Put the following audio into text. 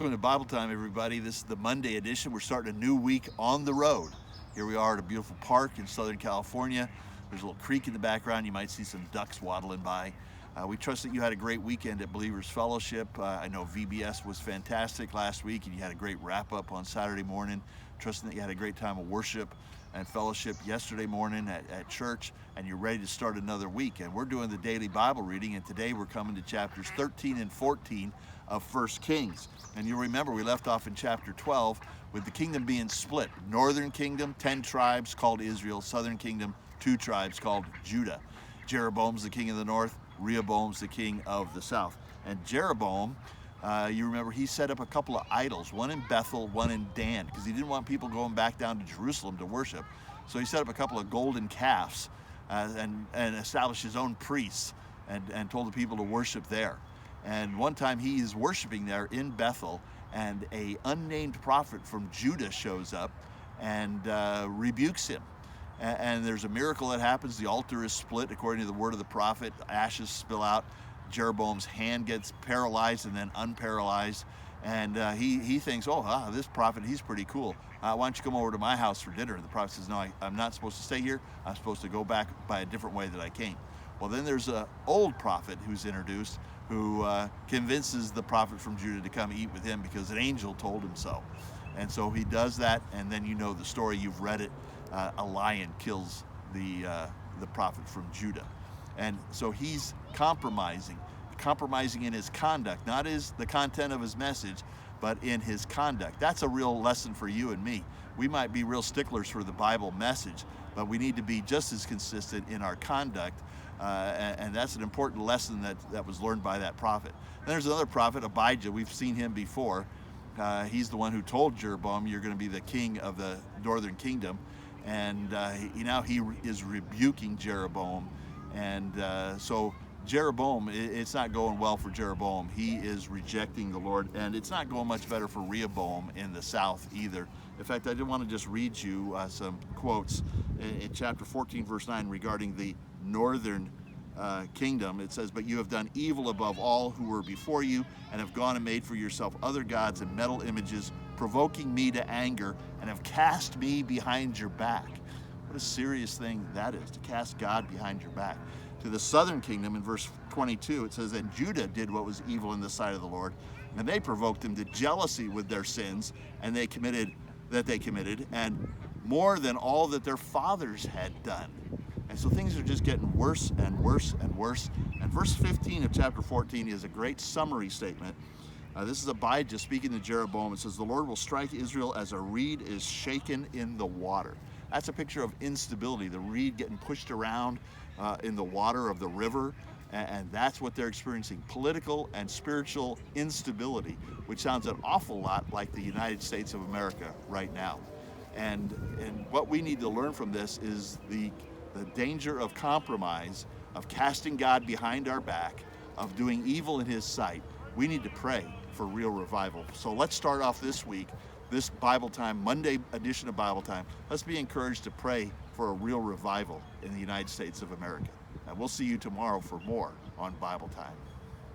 Welcome to Bible Time, everybody. This is the Monday edition. We're starting a new week on the road. Here we are at a beautiful park in Southern California. There's a little creek in the background. You might see some ducks waddling by. We trust that you had a great weekend at Believers Fellowship. I know VBS was fantastic last week, and you had a great wrap-up on Saturday morning. Trusting that you had a great time of worship and fellowship yesterday morning at church, and you're ready to start another week. And we're doing the daily Bible reading, and today we're coming to chapters 13 and 14 of 1 Kings. And you'll remember we left off in chapter 12 with the kingdom being split. Northern kingdom, 10 tribes called Israel. Southern kingdom, 2 tribes called Judah. Jeroboam's the king of the north. Rehoboam's the king of the south. And Jeroboam, you remember, he set up a couple of idols, one in Bethel, one in Dan, because he didn't want people going back down to Jerusalem to worship. So he set up a couple of golden calves and established his own priests and told the people to worship there. And one time he is worshiping there in Bethel, and a unnamed prophet from Judah shows up and rebukes him. And there's a miracle that happens. The altar is split according to the word of the prophet. Ashes spill out. Jeroboam's hand gets paralyzed and then unparalyzed. And he thinks, this prophet, he's pretty cool. Why don't you come over to my house for dinner? And the prophet says, no, I'm not supposed to stay here. I'm supposed to go back by a different way that I came. Well, then there's an old prophet who's introduced who convinces the prophet from Judah to come eat with him because an angel told him so. And so he does that, and then you know the story, you've read it. A lion kills the prophet from Judah. And so he's compromising in his conduct, not the content of his message, but in his conduct. That's a real lesson for you and me. We might be real sticklers for the Bible message, but we need to be just as consistent in our conduct. And that's an important lesson that was learned by that prophet. Then there's another prophet, Abijah. We've seen him before. He's the one who told Jeroboam, you're going to be the king of the northern kingdom. And now he is rebuking Jeroboam. And so Jeroboam, it's not going well for Jeroboam. He is rejecting the Lord, and it's not going much better for Rehoboam in the south either. In fact, I did want to just read you some quotes in chapter 14, verse 9, regarding the northern kingdom. It says, but you have done evil above all who were before you, and have gone and made for yourself other gods and metal images, provoking me to anger, and have cast me behind your back. What a serious thing that is, to cast God behind your back. To the southern kingdom, in verse 22, it says, and Judah did what was evil in the sight of the Lord, and they provoked him to jealousy with their sins, and they committed, and more than all that their fathers had done. And so things are just getting worse and worse and worse. And verse 15 of chapter 14 is a great summary statement. This is Abijah speaking to Jeroboam. It says, the Lord will strike Israel as a reed is shaken in the water. That's a picture of instability, the reed getting pushed around in the water of the river. And that's what they're experiencing, political and spiritual instability, which sounds an awful lot like the United States of America right now. And what we need to learn from this is the danger of compromise, of casting God behind our back, of doing evil in his sight. We need to pray for real revival. So let's start off this week, this Bible Time, Monday edition of Bible Time. Let's be encouraged to pray for a real revival in the United States of America. And we'll see you tomorrow for more on Bible Time.